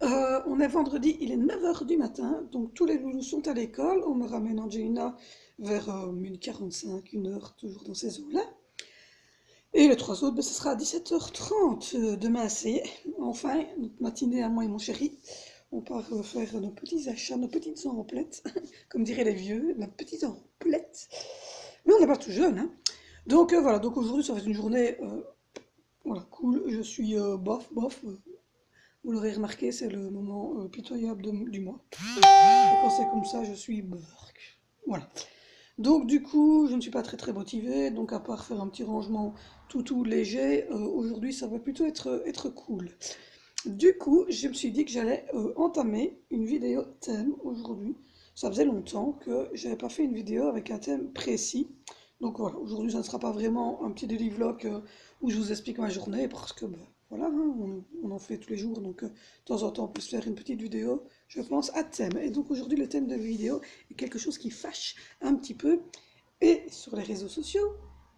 On est vendredi, il est 9 heures du matin, donc tous les loulous sont à l'école. On me ramène Angelina vers 1h45, 1 heure, toujours dans ces eaux-là. Et les trois autres, ben, ce sera à 17h30 demain, c'est enfin notre matinée à moi et mon chéri. On part faire nos petits achats, nos petites emplettes, comme diraient les vieux, nos petites emplettes. Mais on n'est pas tout jeune, hein. Donc voilà, donc aujourd'hui ça va être une journée voilà, cool. Je suis bof, bof. Vous l'aurez remarqué, c'est le moment pitoyable du mois. Et quand c'est comme ça, je suis burk. Voilà. Donc du coup, je ne suis pas très très motivée, donc à part faire un petit rangement tout léger, aujourd'hui ça va plutôt être cool. Du coup, je me suis dit que j'allais entamer une vidéo thème aujourd'hui. Ça faisait longtemps que j'avais pas fait une vidéo avec un thème précis. Donc voilà, aujourd'hui ça ne sera pas vraiment un petit daily vlog où je vous explique ma journée parce que ben, voilà, hein, on en fait tous les jours, donc de temps en temps on peut se faire une petite vidéo, je pense, à thème. Et donc aujourd'hui le thème de la vidéo est quelque chose qui fâche un petit peu, et sur les réseaux sociaux,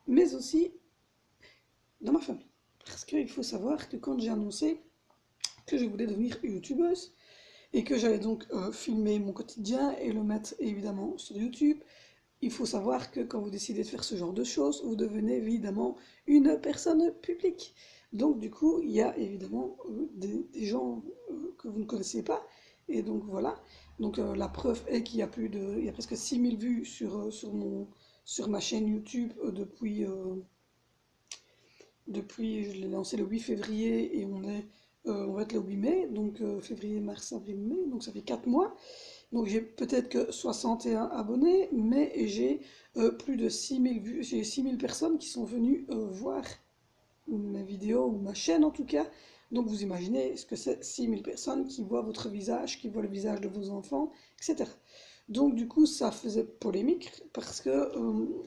mais aussi dans ma famille. Parce qu'il faut savoir que quand j'ai annoncé que je voulais devenir youtubeuse et que j'allais donc filmer mon quotidien et le mettre évidemment sur YouTube, il faut savoir que quand vous décidez de faire ce genre de choses, vous devenez évidemment une personne publique. Donc du coup, il y a évidemment des gens que vous ne connaissez pas. Et donc voilà. Donc la preuve est qu'il y a il y a presque 6000 vues sur ma chaîne YouTube depuis, je l'ai lancé le 8 février et on va être le 8 mai, donc février, mars, avril, mai, donc ça fait 4 mois. Donc j'ai peut-être que 61 abonnés, mais j'ai plus de 6000 vues, j'ai 6000 personnes qui sont venues voir mes vidéos, ou ma chaîne en tout cas. Donc vous imaginez ce que c'est 6000 personnes qui voient votre visage, qui voient le visage de vos enfants, etc. Donc du coup ça faisait polémique parce que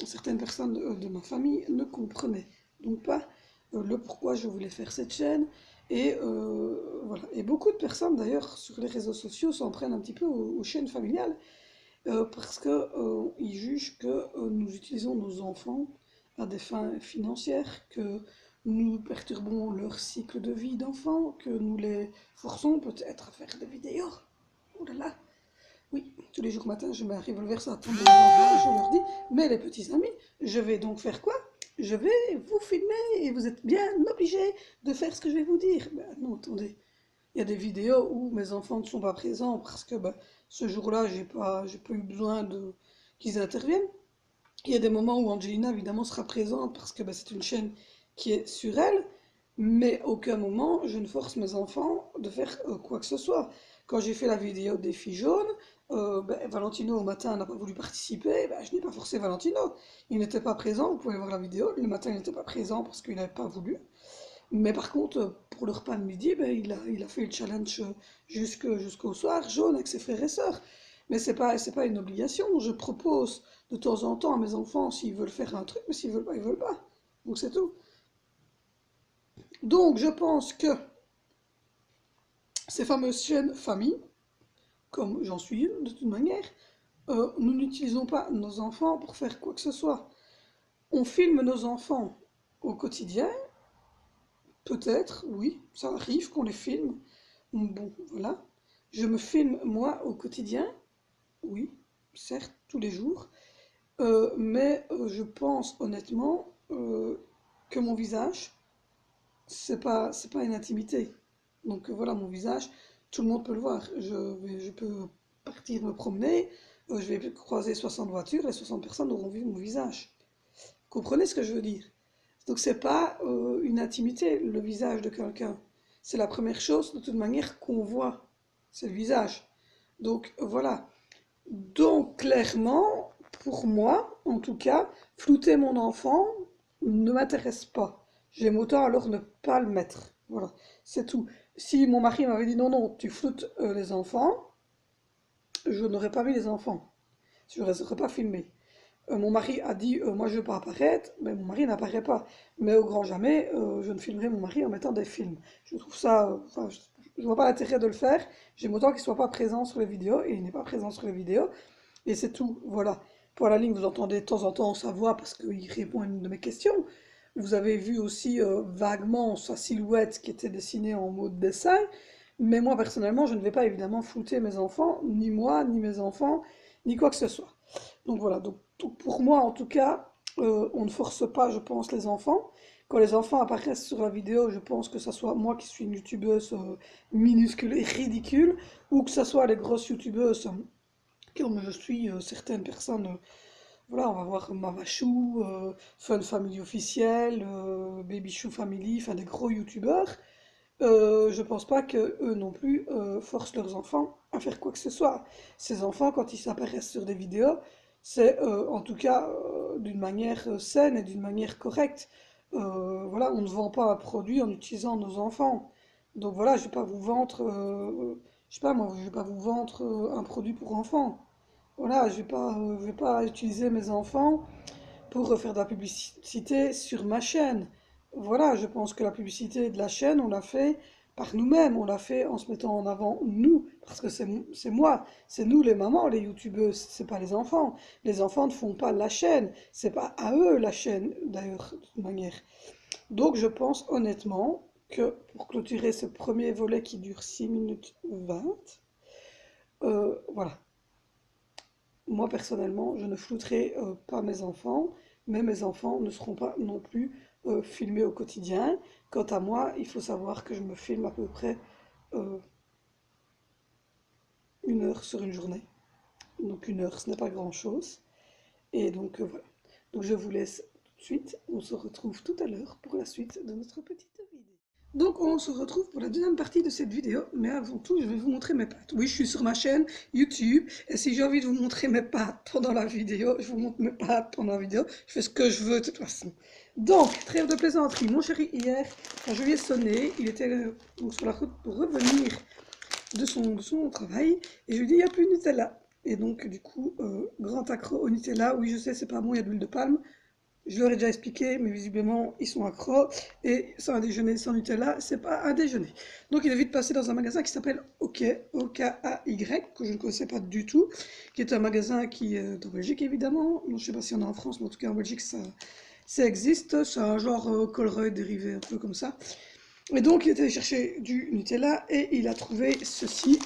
certaines personnes de ma famille ne comprenaient donc pas le pourquoi je voulais faire cette chaîne. Et voilà. Et beaucoup de personnes d'ailleurs sur les réseaux sociaux s'en prennent un petit peu aux chaînes familiales parce que ils jugent que nous utilisons nos enfants à des fins financières, que nous perturbons leur cycle de vie d'enfant, que nous les forçons peut-être à faire des vidéos. Oh là là, oui, tous les jours matin, je mets un revolver sur la tempe de mes enfants et je leur dis, mais les petits amis, je vais donc faire quoi? Je vais vous filmer et vous êtes bien obligés de faire ce que je vais vous dire. Ben non, attendez. Il y a des vidéos où mes enfants ne sont pas présents parce que ben, ce jour-là, j'ai pas eu besoin qu'ils interviennent. Il y a des moments où Angelina, évidemment, sera présente parce que ben, c'est une chaîne qui est sur elle, mais aucun moment je ne force mes enfants de faire quoi que ce soit. Quand j'ai fait la vidéo des filles jaunes, ben, Valentino au matin n'a pas voulu participer, ben, je n'ai pas forcé Valentino. Il n'était pas présent, vous pouvez voir la vidéo, le matin il n'était pas présent parce qu'il n'avait pas voulu. Mais par contre, pour le repas de midi, ben, il a fait le challenge jusqu'au soir, jaune, avec ses frères et sœurs. Mais c'est pas une obligation. Je propose de temps en temps à mes enfants s'ils veulent faire un truc, mais s'ils veulent pas, ils veulent pas. Donc c'est tout. Donc je pense que ces fameuses chaînes famille, comme j'en suis une de toute manière, nous n'utilisons pas nos enfants pour faire quoi que ce soit. On filme nos enfants au quotidien, peut-être, oui, ça arrive qu'on les filme. Bon, voilà. Je me filme moi au quotidien, oui, certes, tous les jours, mais je pense honnêtement que mon visage, c'est pas une intimité. Donc voilà, mon visage, tout le monde peut le voir. Je peux partir me promener, je vais croiser 60 voitures et 60 personnes auront vu mon visage. Comprenez ce que je veux dire? Donc c'est pas une intimité, le visage de quelqu'un. C'est la première chose de toute manière qu'on voit, c'est le visage. Donc voilà. Donc clairement, pour moi, en tout cas, flouter mon enfant ne m'intéresse pas. J'aime autant alors ne pas le mettre. Voilà, c'est tout. Si mon mari m'avait dit non, non, tu floutes les enfants, je n'aurais pas mis les enfants. Je ne serais pas filmé. Mon mari a dit moi je veux pas apparaître, mais mon mari n'apparaît pas. Mais au grand jamais, je ne filmerai mon mari en mettant des films. Je trouve ça, enfin, je vois pas l'intérêt de le faire. J'aime autant qu'il soit pas présent sur les vidéos et il n'est pas présent sur les vidéos. Et c'est tout, voilà. Pour la ligne, vous entendez de temps en temps sa voix parce qu'il répond à une de mes questions. Vous avez vu aussi vaguement sa silhouette qui était dessinée en mode dessin. Mais moi, personnellement, je ne vais pas évidemment flouter mes enfants, ni moi, ni mes enfants, ni quoi que ce soit. Donc voilà, donc pour moi, en tout cas, on ne force pas, je pense, les enfants. Quand les enfants apparaissent sur la vidéo, je pense que ce soit moi qui suis une youtubeuse minuscule et ridicule, ou que ce soit les grosses youtubeuses comme je suis certaines personnes. Voilà, on va voir Mavachou, Fun Family Officiel, Baby Chou Family, enfin des gros youtubeurs. Je pense pas que eux non plus forcent leurs enfants à faire quoi que ce soit. Ces enfants, quand ils apparaissent sur des vidéos, c'est en tout cas d'une manière saine et d'une manière correcte. Voilà, on ne vend pas un produit en utilisant nos enfants. Donc voilà, je vais pas vous vendre, je sais pas moi, je vais pas vous vendre un produit pour enfants. Voilà, je vais pas utiliser mes enfants pour faire de la publicité sur ma chaîne. Voilà, je pense que la publicité de la chaîne, on l'a fait par nous-mêmes, on l'a fait en se mettant en avant nous, parce que c'est moi, c'est nous les mamans, les youtubeuses, c'est pas les enfants. Les enfants ne font pas la chaîne, c'est pas à eux la chaîne, d'ailleurs, de toute manière. Donc je pense honnêtement que pour clôturer ce premier volet qui dure 6 minutes 20, voilà, moi, personnellement, je ne flouterai pas mes enfants, mais mes enfants ne seront pas non plus filmés au quotidien. Quant à moi, il faut savoir que je me filme à peu près euh, 1 heure sur une journée. Donc 1 heure, ce n'est pas grand-chose. Et donc voilà. Donc je vous laisse tout de suite. On se retrouve tout à l'heure pour la suite de notre petite vidéo. Donc on se retrouve pour la deuxième partie de cette vidéo, mais avant tout je vais vous montrer mes pattes. Oui, je suis sur ma chaîne YouTube, et si j'ai envie de vous montrer mes pattes pendant la vidéo, je vous montre mes pattes pendant la vidéo, je fais ce que je veux de toute façon. Donc, trêve de plaisanterie, mon chéri hier, quand je lui ai sonné, il était donc sur la route pour revenir de son travail, et je lui ai dit, il n'y a plus de Nutella. Et donc du coup, grand accro au Nutella, oui je sais c'est pas bon, il y a de l'huile de palme, je leur ai déjà expliqué, mais visiblement, ils sont accros. Et sans un déjeuner sans Nutella, c'est pas un déjeuner. Donc, il est vite passé dans un magasin qui s'appelle OK, O-K-A-Y, que je ne connaissais pas du tout, qui est un magasin qui est en Belgique, évidemment. Je ne sais pas s'il y en a en France, mais en tout cas, en Belgique, ça existe. C'est un genre Colruyt dérivé, un peu comme ça. Et donc, il est allé chercher du Nutella et il a trouvé ceci.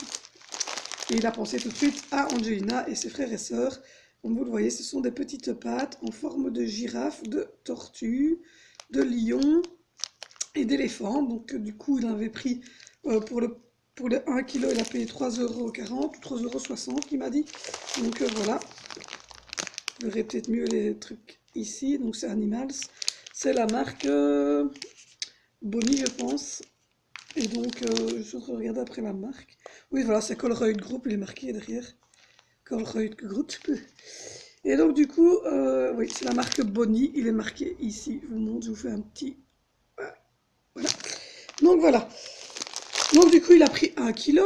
Et il a pensé tout de suite à Angelina et ses frères et sœurs. Comme vous le voyez, ce sont des petites pattes en forme de girafe, de tortue, de lion et d'éléphant. Donc du coup, il en avait pris pour le 1 kg, il a payé 3,40 € ou 3,60 € il m'a dit. Donc voilà, vous verrez peut-être mieux les trucs ici. Donc c'est Animals. C'est la marque Bonnie, je pense. Et donc, je suis en train de regarder après la marque. Oui, voilà, c'est Colruyt Group, il est marqué derrière. Colruyt Group. Et donc, du coup, oui, c'est la marque Bonnie, il est marqué ici. Je vous montre, je vous fais un petit... Voilà. Donc, voilà. Donc, du coup, il a pris 1 kg.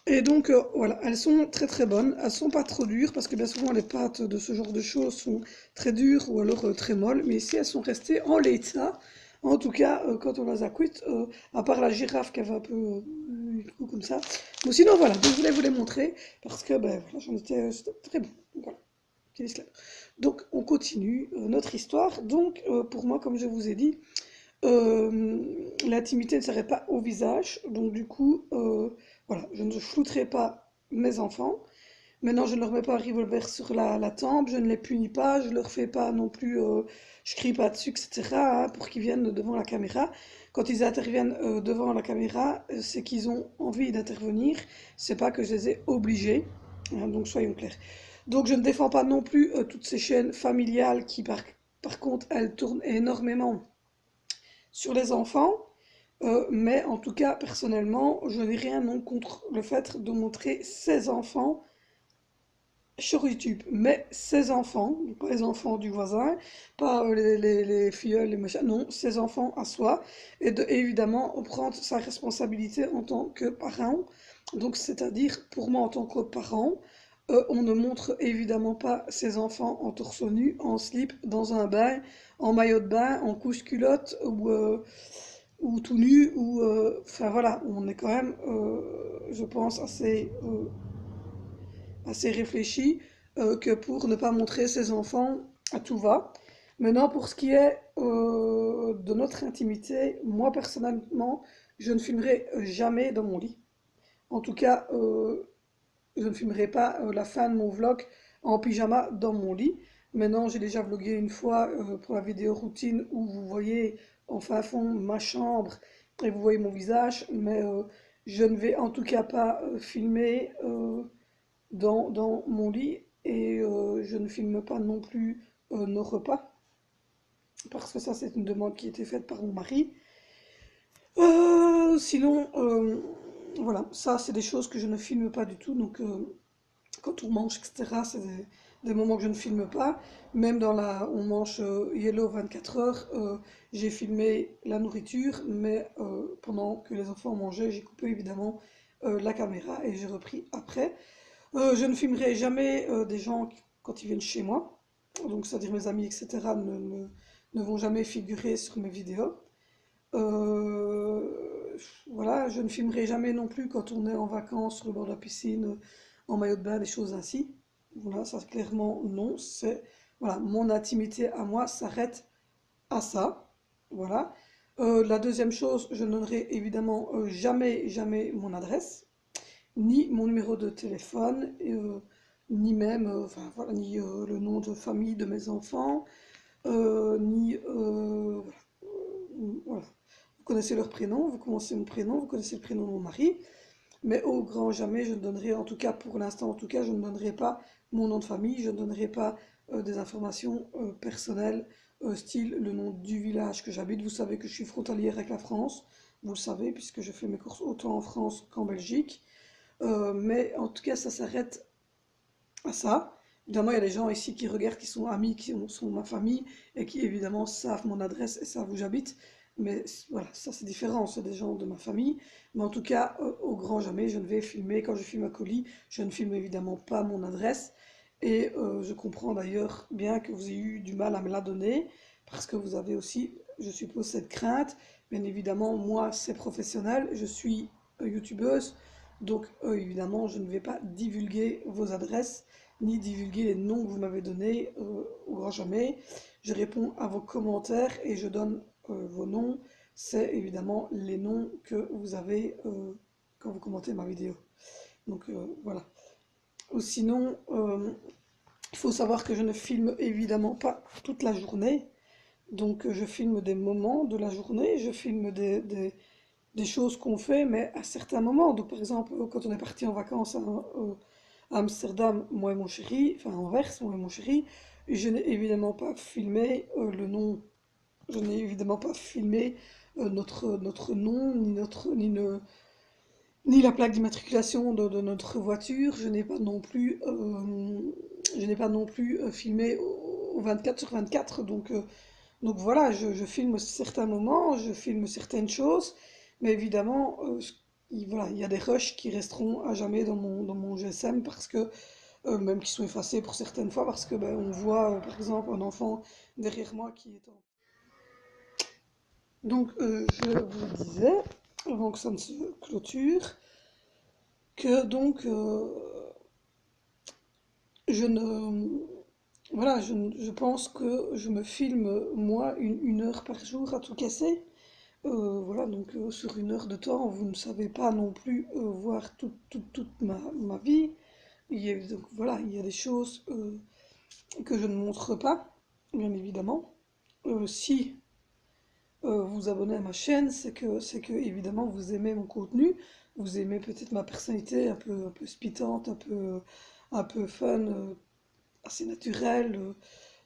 Et donc, voilà, elles sont très très bonnes. Elles sont pas trop dures, parce que bien souvent, les pâtes de ce genre de choses sont très dures ou alors très molles. Mais ici, elles sont restées en l'état. En tout cas, quand on les a cuites, à part la girafe qui avait un peu du coup comme ça. Mais sinon, voilà, donc, je voulais vous les montrer parce que ben, voilà, j'en étais c'était très bon. Donc, voilà, petit disclaimer. Donc, on continue notre histoire. Donc, pour moi, comme je vous ai dit, l'intimité ne serait pas au visage. Donc, du coup, voilà, je ne flouterai pas mes enfants. Maintenant, je ne leur mets pas un revolver sur la tempe, je ne les punis pas, je leur fais pas non plus, je crie pas dessus, etc., hein, pour qu'ils viennent devant la caméra. Quand ils interviennent devant la caméra, c'est qu'ils ont envie d'intervenir, c'est pas que je les ai obligés, hein, donc soyons clairs. Donc je ne défends pas non plus toutes ces chaînes familiales qui, par contre, elles tournent énormément sur les enfants, mais en tout cas, personnellement, je n'ai rien non contre le fait de montrer ces enfants sur YouTube, mais ses enfants, pas les enfants du voisin, pas les filleuls, les machins, non, ses enfants à soi, et de évidemment prendre sa responsabilité en tant que parent. Donc, c'est-à-dire, pour moi en tant que parent, on ne montre évidemment pas ses enfants en torse nu, en slip, dans un bain, en maillot de bain, en couche-culotte ou tout nu, ou enfin voilà, on est quand même, je pense, assez réfléchi que pour ne pas montrer ses enfants à tout va. Maintenant, pour ce qui est de notre intimité, moi personnellement, je ne filmerai jamais dans mon lit. En tout cas, je ne filmerai pas la fin de mon vlog en pyjama dans mon lit. Maintenant, j'ai déjà vlogué une fois pour la vidéo routine où vous voyez en fin fond ma chambre et vous voyez mon visage, mais je ne vais en tout cas pas filmer dans mon lit et je ne filme pas non plus nos repas parce que ça c'est une demande qui a été faite par mon mari. Sinon, voilà, ça c'est des choses que je ne filme pas du tout, donc quand on mange, etc., c'est des moments que je ne filme pas. Même dans la, on mange Yellow 24 heures, j'ai filmé la nourriture, mais pendant que les enfants mangeaient, j'ai coupé évidemment la caméra et j'ai repris après. Je ne filmerai jamais des gens quand ils viennent chez moi, donc c'est-à-dire mes amis, etc., ne vont jamais figurer sur mes vidéos. Voilà, je ne filmerai jamais non plus quand on est en vacances sur le bord de la piscine, en maillot de bain, des choses ainsi. Voilà, ça clairement non. C'est voilà, mon intimité à moi s'arrête à ça. Voilà. La deuxième chose, je ne donnerai évidemment jamais mon adresse, ni mon numéro de téléphone, ni même, enfin voilà, ni le nom de famille de mes enfants, ni voilà. Vous connaissez leur prénom, vous connaissez mon prénom, vous connaissez le prénom de mon mari, mais au grand jamais, je ne donnerai, en tout cas pour l'instant, en tout cas, je ne donnerai pas mon nom de famille, je ne donnerai pas des informations personnelles, style le nom du village que j'habite. Vous savez que je suis frontalière avec la France, vous le savez, puisque je fais mes courses autant en France qu'en Belgique. Mais en tout cas, ça s'arrête à ça. Évidemment, il y a des gens ici qui regardent, qui sont amis, sont ma famille, et qui évidemment savent mon adresse et savent où j'habite. Mais voilà, ça c'est différent, c'est des gens de ma famille. Mais en tout cas, au grand jamais, je ne vais filmer. Quand je filme un colis, je ne filme évidemment pas mon adresse. Et je comprends d'ailleurs bien que vous ayez eu du mal à me la donner, parce que vous avez aussi, je suppose, cette crainte. Bien évidemment, moi, c'est professionnel, je suis youtubeuse, donc évidemment, je ne vais pas divulguer vos adresses ni divulguer les noms que vous m'avez donnés au grand jamais. Je réponds à vos commentaires et je donne vos noms. C'est évidemment les noms que vous avez quand vous commentez ma vidéo. Donc voilà. Ou sinon, il faut savoir que je ne filme évidemment pas toute la journée. Donc je filme des moments de la journée, je filme des choses qu'on fait, mais à certains moments. Donc par exemple, quand on est parti en vacances à Amsterdam, moi et mon chéri, enfin à Anvers, moi et mon chéri, je n'ai évidemment pas filmé le nom, je n'ai évidemment pas filmé notre nom, ni la plaque d'immatriculation de notre voiture, je n'ai pas non plus filmé au 24 sur 24, donc voilà, je filme certains moments, je filme certaines choses, mais évidemment, voilà, il y a des rushs qui resteront à jamais dans mon GSM parce que, même qui sont effacés pour certaines fois, parce que ben, on voit par exemple un enfant derrière moi qui est en... Donc je vous disais, avant que ça ne se clôture, que donc je ne... Voilà, je pense que je me filme moi une heure par jour à tout casser. Voilà, donc sur une heure de temps, vous ne savez pas non plus voir toute ma vie. Donc voilà, il y a des choses que je ne montre pas, bien évidemment. Si vous abonnez à ma chaîne, c'est que évidemment vous aimez mon contenu, vous aimez peut-être ma personnalité un peu spitante, un peu fun, assez naturelle,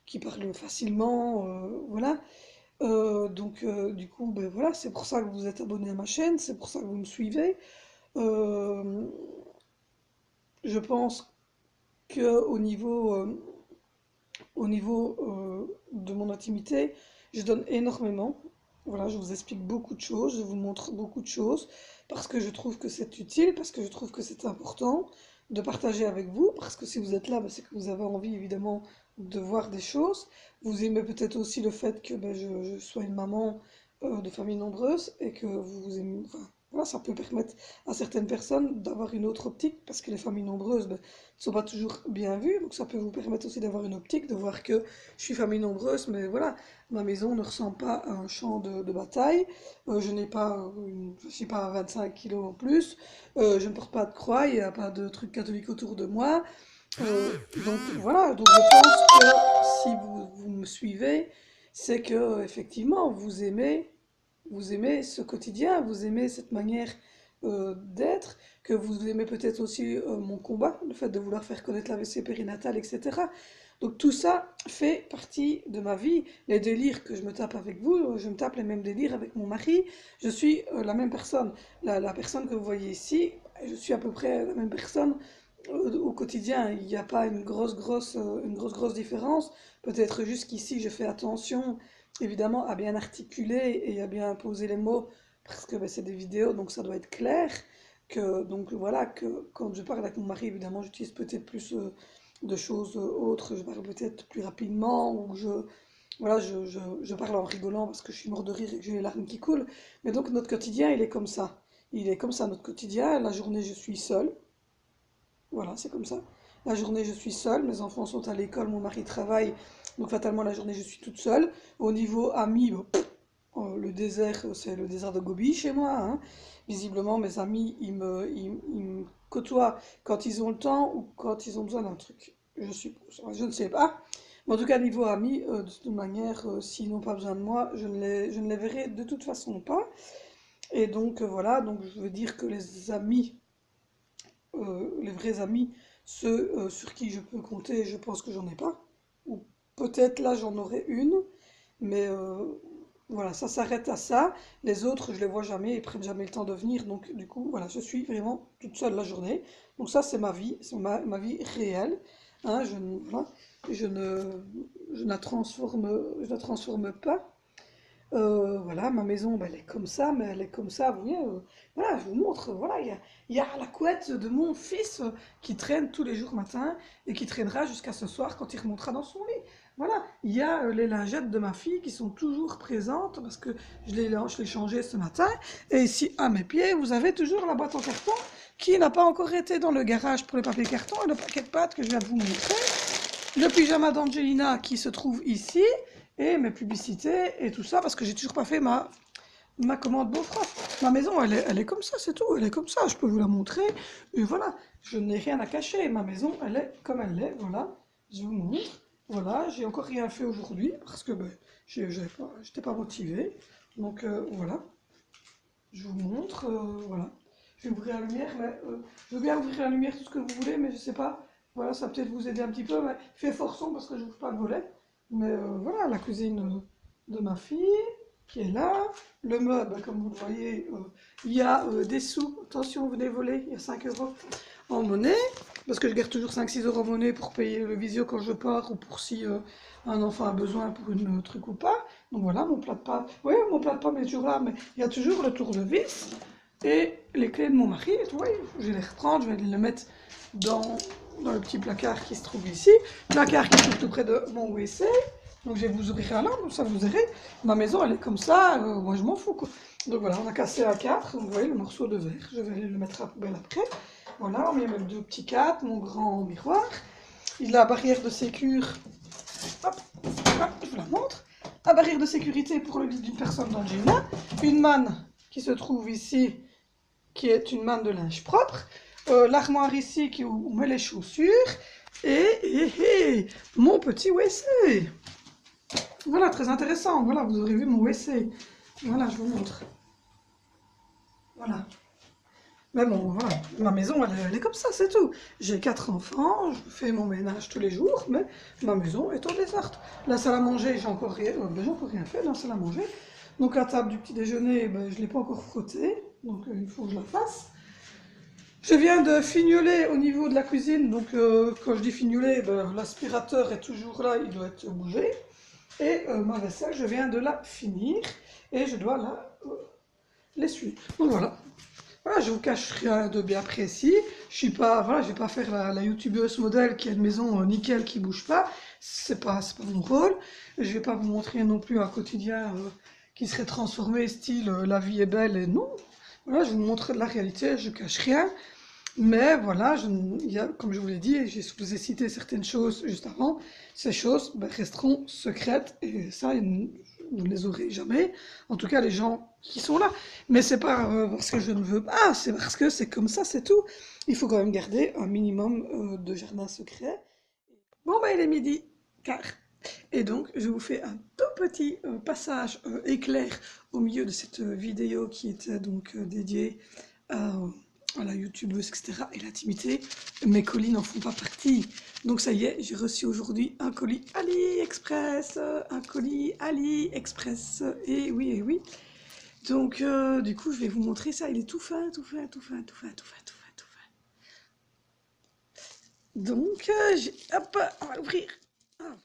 qui parle facilement, voilà. Donc, du coup, ben voilà, c'est pour ça que vous êtes abonné à ma chaîne, c'est pour ça que vous me suivez. Euh, je pense que au niveau de mon intimité, je donne énormément. Voilà, je vous explique beaucoup de choses, je vous montre beaucoup de choses, parce que je trouve que c'est utile, parce que je trouve que c'est important de partager avec vous, parce que si vous êtes là, ben, c'est que vous avez envie évidemment de voir des choses. Vous aimez peut-être aussi le fait que ben, je sois une maman de famille nombreuse et que vous aimez, enfin, voilà, ça peut permettre à certaines personnes d'avoir une autre optique, parce que les familles nombreuses ne sont pas toujours bien vues, donc ça peut vous permettre aussi d'avoir une optique, de voir que je suis famille nombreuse, mais voilà, ma maison ne ressemble pas à un champ de bataille, je n'ai pas, je suis pas à 25 kilos en plus, je ne porte pas de croix, il n'y a pas de trucs catholiques autour de moi, donc voilà, donc je pense que si vous me suivez, c'est que effectivement vous aimez ce quotidien, vous aimez cette manière d'être, que vous aimez peut-être aussi mon combat, le fait de vouloir faire connaître l'AVC périnatale, etc. Donc tout ça fait partie de ma vie. Les délires que je me tape avec vous, je me tape les mêmes délires avec mon mari. Je suis la même personne. La personne que vous voyez ici, je suis à peu près la même personne au quotidien. Il n'y a pas une grosse différence. Peut-être juste qu'ici, je fais attention évidemment à bien articuler et à bien poser les mots parce que ben, c'est des vidéos donc ça doit être clair donc voilà que quand je parle avec mon mari évidemment j'utilise peut-être plus de choses autres, je parle peut-être plus rapidement ou je parle en rigolant parce que je suis mort de rire et que j'ai les larmes qui coulent, mais donc notre quotidien il est comme ça notre quotidien. La journée je suis seule, voilà, c'est comme ça. La journée, je suis seule, mes enfants sont à l'école, mon mari travaille, donc fatalement la journée, je suis toute seule. Au niveau amis, bon, le désert, c'est le désert de Gobi chez moi, hein. Visiblement, mes amis, ils me côtoient quand ils ont le temps ou quand ils ont besoin d'un truc. Je suppose, je ne sais pas. Mais en tout cas, niveau amis, de toute manière, s'ils n'ont pas besoin de moi, je ne les verrai de toute façon pas. Et donc, voilà, donc je veux dire que les amis les vrais amis, ceux sur qui je peux compter, je pense que j'en ai pas. Ou peut-être là j'en aurai une, mais voilà, ça s'arrête à ça. Les autres, je les vois jamais, ils prennent jamais le temps de venir, donc du coup, voilà, je suis vraiment toute seule la journée. Donc ça, c'est ma vie, c'est ma vie réelle. Hein, voilà, je ne, je la transforme pas. Voilà, ma maison, ben, elle est comme ça, mais elle est comme ça, vous voyez, voilà, je vous montre, voilà, il y a la couette de mon fils qui traîne tous les jours matin et qui traînera jusqu'à ce soir quand il remontera dans son lit. Voilà, il y a les lingettes de ma fille qui sont toujours présentes parce que je l'ai changé ce matin. Et ici, à mes pieds, vous avez toujours la boîte en carton qui n'a pas encore été dans le garage pour les papiers carton et le paquet de pâtes que je viens de vous montrer. Le pyjama d'Angelina qui se trouve ici et mes publicités et tout ça parce que j'ai toujours pas fait ma commande Beaufort. Ma maison, elle est comme ça, c'est tout. Elle est comme ça, je peux vous la montrer. Et voilà, je n'ai rien à cacher. Ma maison, elle est comme elle est. Voilà, je vous montre. Voilà, j'ai encore rien fait aujourd'hui parce que ben, j'étais pas motivée. Donc voilà, je vous montre. Voilà, je vais ouvrir la lumière. Mais, je veux bien ouvrir la lumière, tout ce que vous voulez, mais je sais pas. Voilà, ça va peut-être vous aider un petit peu. Mais il fait fort son parce que je n'ouvre pas le volet. Mais voilà, la cuisine de ma fille qui est là. Le meuble, comme vous le voyez, il y a des sous. Attention, venez voler, il y a 5 euros en monnaie. Parce que je garde toujours 5-6 € en monnaie pour payer le visio quand je pars ou pour si un enfant a besoin pour une truc ou pas. Donc voilà, mon plat de pâtes. Oui, mon plat de pommes est toujours là, mais il y a toujours le tournevis et les clés de mon mari. Oui, je vais les reprendre, je vais les mettre dans le petit placard qui se trouve ici. Placard qui se trouve tout près de mon WC. Donc je vais vous ouvrir la lampe, ça vous verrez. Ma maison, elle est comme ça, moi je m'en fous quoi. Donc voilà, on a cassé à 4, donc vous voyez le morceau de verre, je vais aller le mettre à la poubelle après. Voilà, on vient mettre 2 petits 4, mon grand miroir. Il a la barrière de sécurité, hop, hop, je vous la montre. La barrière de sécurité pour le lit d'une personne d'Angelina. Une manne qui se trouve ici, qui est une manne de linge propre. L'armoire ici où on met les chaussures. Et mon petit WC. Voilà, très intéressant. Voilà, vous aurez vu mon WC. Voilà, je vous montre. Voilà. Mais bon, voilà, ma maison, elle est comme ça, c'est tout. J'ai 4 enfants, je fais mon ménage tous les jours, mais ma maison est en désastre. La salle à manger, j'ai encore rien fait, la salle à manger. Donc la table du petit déjeuner, ben, je ne l'ai pas encore frottée, donc il faut que je la fasse. Je viens de fignoler au niveau de la cuisine, donc quand je dis fignoler, ben, l'aspirateur est toujours là, il doit être bougé. Et ma vaisselle, je viens de la finir et je dois l'essuyer. Donc voilà. Voilà, je vous cache rien de bien précis. Je suis pas, voilà, je vais pas faire la youtubeuse modèle qui a une maison nickel qui bouge pas. C'est pas mon rôle. Je vais pas vous montrer non plus un quotidien qui serait transformé, style la vie est belle et non. Voilà, je vous montre la réalité, je cache rien. Mais voilà, comme je vous l'ai dit, et je vous ai cité certaines choses juste avant, ces choses ben, resteront secrètes et ça, vous ne les aurez jamais. En tout cas, les gens qui sont là. Mais c'est pas parce que je ne veux pas, c'est parce que c'est comme ça, c'est tout. Il faut quand même garder un minimum de jardin secret. Bon, ben il est midi, car. Et donc, je vous fais un tout petit passage éclair au milieu de cette vidéo qui était donc dédiée à la youtubeuse, etc. et l'intimité. Mes colis n'en font pas partie. Donc ça y est, j'ai reçu aujourd'hui un colis AliExpress. Un colis AliExpress. Et oui. Donc, du coup, je vais vous montrer ça. Il est tout fin, tout fin, tout fin, tout fin, tout fin, tout fin, tout fin. Donc, hop, on va l'ouvrir. Ah.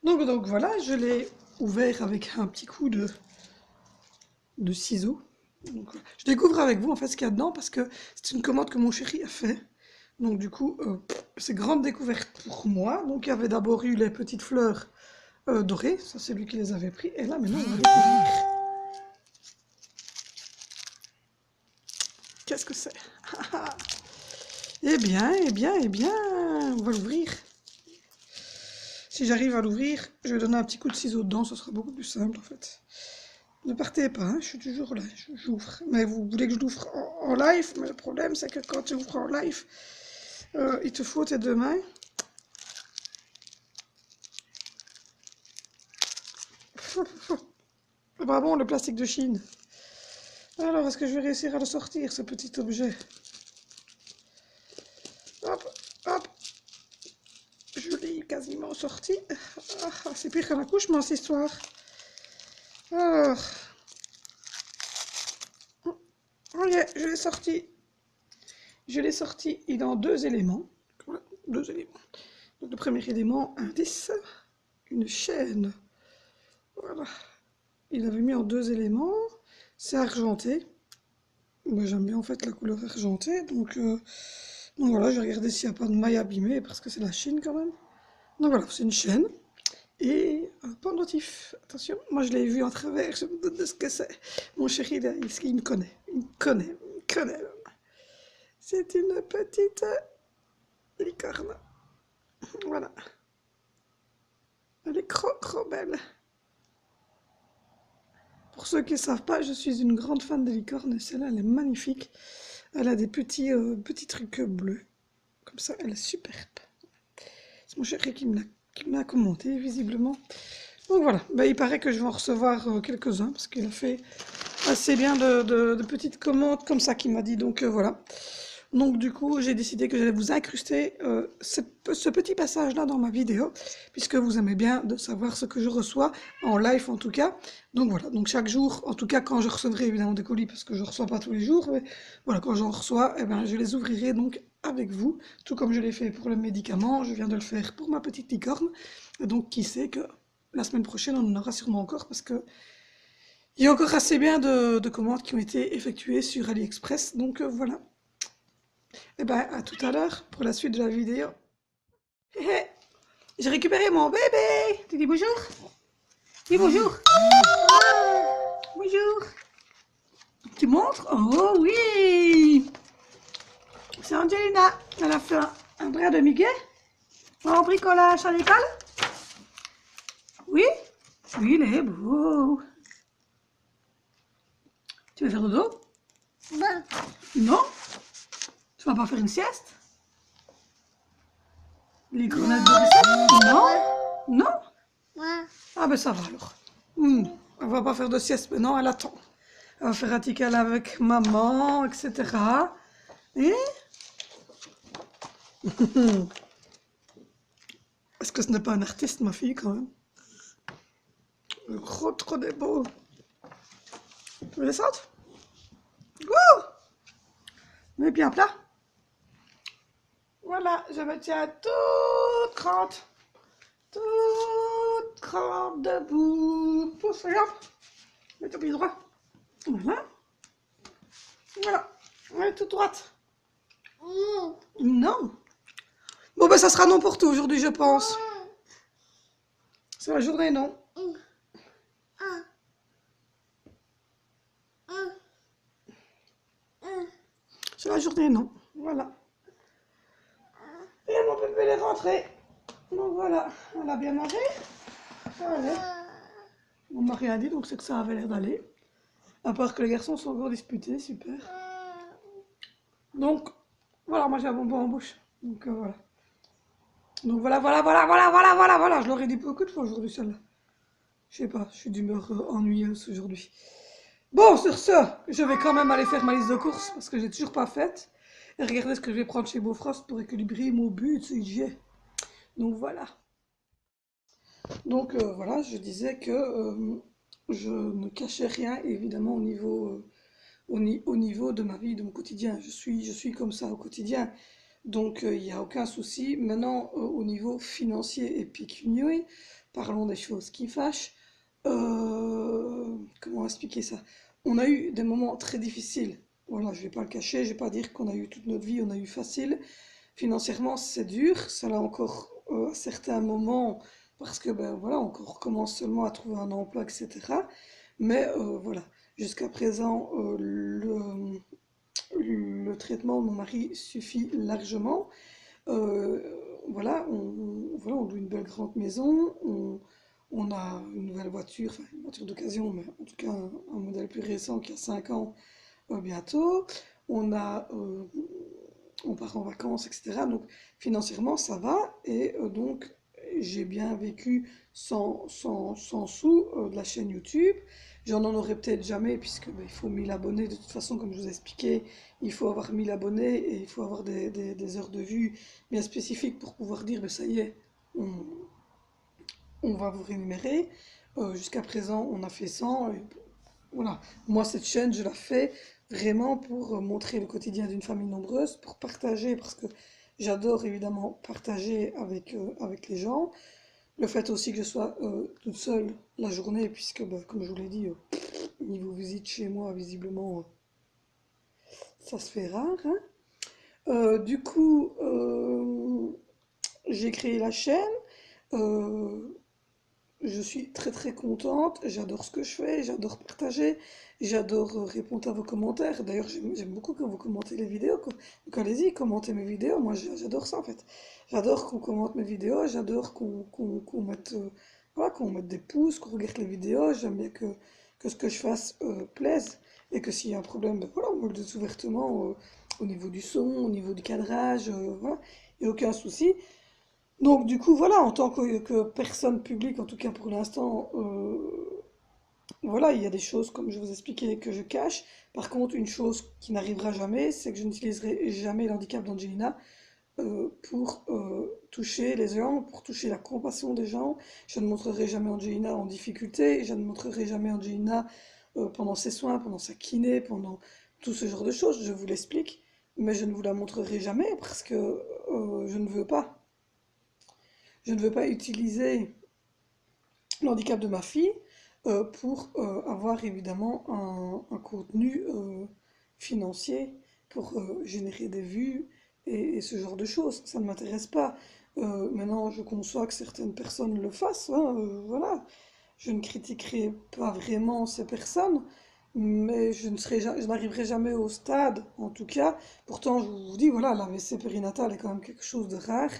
Donc voilà, je l'ai ouvert avec un petit coup de ciseaux. Donc, je découvre avec vous en fait ce qu'il y a dedans parce que c'est une commande que mon chéri a fait. Donc du coup, c'est grande découverte pour moi. Donc il y avait d'abord eu les petites fleurs dorées, ça c'est lui qui les avait pris. Et là maintenant on va découvrir. Qu'est-ce que c'est? Eh bien, on va l'ouvrir. Si j'arrive à l'ouvrir, je vais donner un petit coup de ciseau dedans, ce sera beaucoup plus simple en fait. Ne partez pas, hein, je suis toujours là, j'ouvre. Mais vous voulez que je l'ouvre en live, mais le problème c'est que quand tu ouvres en live, il te faut tes deux mains. C'est pas bon le plastique de Chine. Alors, est-ce que je vais réussir à le sortir, ce petit objet? Hop, hop. Je l'ai quasiment sorti. Ah, c'est pire qu'un accouchement, cette histoire. Alors. Oh yeah, je l'ai sorti. Je l'ai sorti. Il est en deux éléments. Voilà, deux éléments. Donc, le premier élément, indice, une chaîne. Voilà. Il avait mis en deux éléments. C'est argenté. Moi, j'aime bien en fait la couleur argentée. Donc voilà, je vais regarder s'il n'y a pas de maille abîmée parce que c'est la Chine quand même. Donc voilà, c'est une chaîne. Et un pendentif. Attention, moi je l'ai vu en travers, je me doute de ce que c'est. Mon chéri, il me connaît. Il me connaît. Il me connaît. C'est une petite licorne. Voilà. Elle est trop belle. Pour ceux qui ne savent pas, je suis une grande fan des licornes. Celle-là, elle est magnifique. Elle a des petits trucs bleus. Comme ça, elle est superbe. C'est mon chéri qui me l'a commenté, visiblement. Donc voilà, bah, il paraît que je vais en recevoir quelques-uns, parce qu'il a fait assez bien de petites commandes comme ça qu'il m'a dit. Donc voilà. Donc du coup, j'ai décidé que j'allais vous incruster ce petit passage-là dans ma vidéo, puisque vous aimez bien de savoir ce que je reçois, en live en tout cas. Donc voilà, donc chaque jour, en tout cas quand je recevrai évidemment des colis, parce que je ne reçois pas tous les jours, mais voilà, quand j'en reçois, eh ben, je les ouvrirai donc avec vous, tout comme je l'ai fait pour le médicament, je viens de le faire pour ma petite licorne, et donc qui sait que la semaine prochaine on en aura sûrement encore, parce que il y a encore assez bien de commandes qui ont été effectuées sur AliExpress, donc voilà. Et ben à tout à l'heure pour la suite de la vidéo. Hé hé, j'ai récupéré mon bébé. Tu dis bonjour? Dis bonjour. Bonjour. Tu montres? Oh oui. C'est Angelina. Elle a fait un bras de Mickey en bricolage à l'école. Oui? Oui, il est beau. Tu veux faire dodo? Non. Non? Tu vas pas faire une sieste? Les grenades de recette? Non? Non? Ah ben ça va alors. Elle va pas faire de sieste maintenant, elle attend. Elle va faire un petit câlin avec maman, etc. Et est-ce que ce n'est pas un artiste, ma fille, quand même? Trop des beaux. Tu veux descendre? Wouh! Mets bien plat. Voilà, je me tiens toute grande. Toute grande debout. Pousse, regarde. Mets ton pied droit. Voilà. Voilà. Elle est toute droite. Non. Bon, ben ça sera non pour tout aujourd'hui, je pense. C'est la journée, non? C'est la journée, non. Voilà. Et mon bébé elle est rentré. Donc voilà, elle a bien mangé. Allez. On m'a rien dit, donc c'est que ça avait l'air d'aller. À part que les garçons sont encore disputés, super. Donc, voilà, moi j'ai un bonbon en bouche. Donc voilà. Donc voilà. Je l'aurais dit beaucoup de fois aujourd'hui, celle-là. Je sais pas, je suis d'humeur ennuyeuse aujourd'hui. Bon, sur ce, je vais quand même aller faire ma liste de courses parce que j'ai toujours pas faite. Et regardez ce que je vais prendre chez Beaufrost pour équilibrer mon budget. Donc voilà. Donc voilà, je disais que je ne cachais rien évidemment au niveau de ma vie, de mon quotidien. Je suis comme ça au quotidien. Donc il n'y a aucun souci. Maintenant, au niveau financier et pécuniaire, parlons des choses qui fâchent. Comment expliquer ça? On a eu des moments très difficiles. Voilà, je vais pas le cacher, je vais pas dire qu'on a eu toute notre vie, on a eu facile. Financièrement, c'est dur, ça l'a encore à certains moments, parce que ben voilà, on recommence seulement à trouver un emploi, etc. Mais voilà, jusqu'à présent, le traitement de mon mari suffit largement. Euh, voilà, on loue une belle grande maison, on a une nouvelle voiture, enfin une voiture d'occasion, mais en tout cas un modèle plus récent qui a 5 ans bientôt. On a, on part en vacances, etc. Donc financièrement ça va et donc j'ai bien vécu sans sous de la chaîne YouTube. J'en en aurais peut-être jamais puisque ben, il faut 1000 abonnés. De toute façon, comme je vous ai expliqué, il faut avoir 1000 abonnés et il faut avoir des heures de vue bien spécifiques pour pouvoir dire ben, ça y est, on, on va vous rémunérer. Jusqu'à présent, on a fait 100. Et voilà. Moi, cette chaîne, je la fais vraiment pour montrer le quotidien d'une famille nombreuse, pour partager, parce que j'adore évidemment partager avec les gens. Le fait aussi que je sois toute seule la journée, puisque, bah, comme je vous l'ai dit, niveau visite chez moi, visiblement, ça se fait rare, hein. Du coup, j'ai créé la chaîne. euh, Je suis très contente, j'adore ce que je fais, j'adore partager, j'adore répondre à vos commentaires. D'ailleurs, j'aime beaucoup quand vous commentez les vidéos, quoi. Donc allez-y, commentez mes vidéos, moi j'adore ça en fait. J'adore qu'on commente mes vidéos, j'adore qu'on mette, voilà, qu'on mette des pouces, qu'on regarde les vidéos, j'aime bien que ce que je fasse plaise et que s'il y a un problème, ben voilà, on me le dit ouvertement au niveau du son, au niveau du cadrage, voilà, il n'y a aucun souci. Donc du coup, voilà, en tant que personne publique, en tout cas pour l'instant, voilà, il y a des choses, comme je vous expliquais, que je cache. Par contre, une chose qui n'arrivera jamais, c'est que je n'utiliserai jamais l'handicap d'Angelina pour toucher les gens, pour toucher la compassion des gens. Je ne montrerai jamais Angelina en difficulté, je ne montrerai jamais Angelina pendant ses soins, pendant sa kiné, pendant tout ce genre de choses, je vous l'explique. Mais je ne vous la montrerai jamais parce que je ne veux pas. Je ne veux pas utiliser le handicap de ma fille pour avoir évidemment un contenu financier pour générer des vues et ce genre de choses. Ça ne m'intéresse pas. Maintenant, je conçois que certaines personnes le fassent, hein, voilà. Je ne critiquerai pas vraiment ces personnes, mais je n'arriverai jamais au stade, en tout cas. Pourtant, je vous dis, voilà, l'AVC périnatale est quand même quelque chose de rare,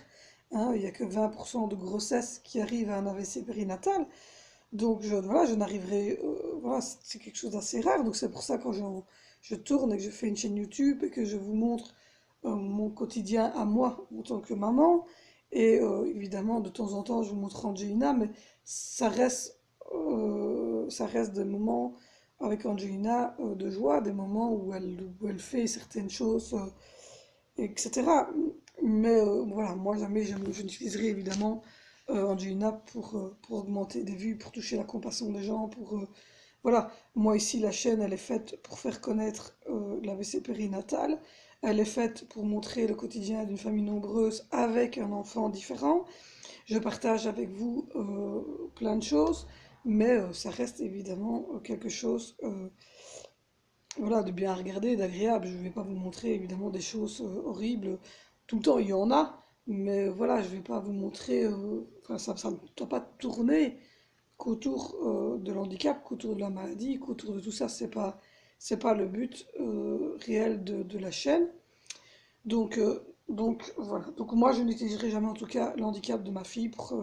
hein. Il n'y a que 20% de grossesses qui arrivent à un AVC périnatal. Donc voilà, je n'arriverai, voilà, c'est quelque chose d'assez rare. Donc c'est pour ça quand je tourne et que je fais une chaîne YouTube et que je vous montre mon quotidien à moi en tant que maman. Et évidemment, de temps en temps, je vous montre Angelina, mais ça reste, ça reste des moments avec Angelina de joie, des moments où elle fait certaines choses, etc. Mais voilà, moi jamais je n'utiliserai évidemment Angelina pour augmenter des vues, pour toucher la compassion des gens, pour voilà. Moi ici la chaîne elle est faite pour faire connaître l'AVC périnatal, elle est faite pour montrer le quotidien d'une famille nombreuse avec un enfant différent. Je partage avec vous plein de choses, mais ça reste évidemment quelque chose voilà, de bien regarder, d'agréable. Je ne vais pas vous montrer évidemment des choses horribles. Tout le temps, il y en a, mais voilà, je ne vais pas vous montrer. Enfin, ça ne doit pas tourner qu'autour de l'handicap, qu'autour de la maladie, qu'autour de tout ça. c'est pas le but réel de la chaîne. Donc voilà. Donc moi je n'utiliserai jamais en tout cas le handicap de ma fille pour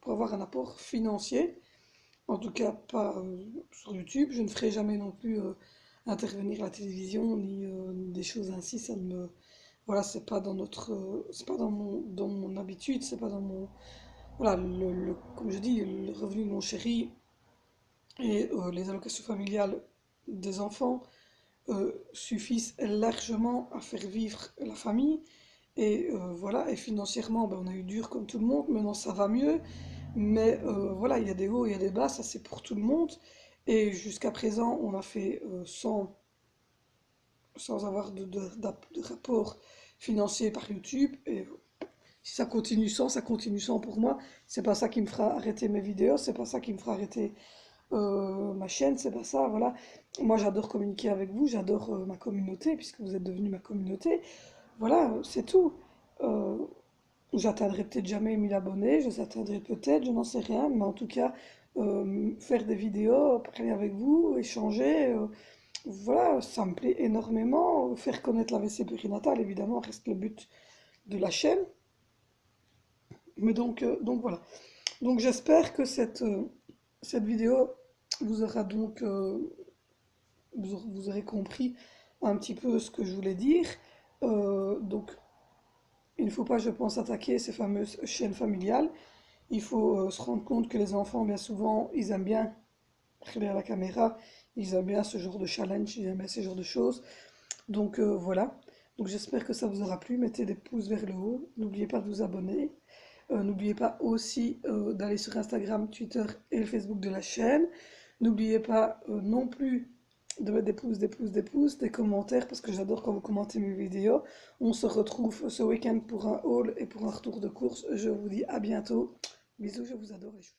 avoir un apport financier. En tout cas pas sur YouTube. Je ne ferai jamais non plus intervenir la télévision ni des choses ainsi. Ça ne me voilà, c'est pas dans mon habitude, c'est pas dans mon voilà comme je dis le revenu de mon chéri et les allocations familiales des enfants suffisent largement à faire vivre la famille. Et voilà, et financièrement, ben, on a eu dur comme tout le monde, maintenant ça va mieux. Mais voilà, il y a des hauts, il y a des bas, ça c'est pour tout le monde. Et jusqu'à présent, on a fait sans avoir de rapport financier par YouTube. Et si ça continue sans, ça continue sans pour moi. C'est pas ça qui me fera arrêter mes vidéos, c'est pas ça qui me fera arrêter ma chaîne, c'est pas ça, voilà. Moi j'adore communiquer avec vous, j'adore ma communauté, puisque vous êtes devenu ma communauté. Voilà, c'est tout. Euh, J'atteindrai peut-être jamais 1000 abonnés, je les atteindrai peut-être, je n'en sais rien, mais en tout cas, faire des vidéos, parler avec vous, échanger, voilà, ça me plaît énormément. Faire connaître l'AVC périnatale, évidemment, reste le but de la chaîne. Mais donc voilà. Donc j'espère que cette vidéo vous aura donc, vous aurez compris un petit peu ce que je voulais dire. Donc il ne faut pas, je pense, attaquer ces fameuses chaînes familiales. Il faut se rendre compte que les enfants, bien souvent, ils aiment bien regarder à la caméra, ils aiment bien ce genre de challenge, ils aiment bien ce genre de choses. Donc voilà. Donc j'espère que ça vous aura plu. Mettez des pouces vers le haut. N'oubliez pas de vous abonner. N'oubliez pas aussi d'aller sur Instagram, Twitter et le Facebook de la chaîne. N'oubliez pas non plus de mettre des pouces, des pouces, des pouces, des commentaires, parce que j'adore quand vous commentez mes vidéos. On se retrouve ce week-end pour un haul et pour un retour de course. Je vous dis à bientôt. Bisous, je vous adore les chouchous.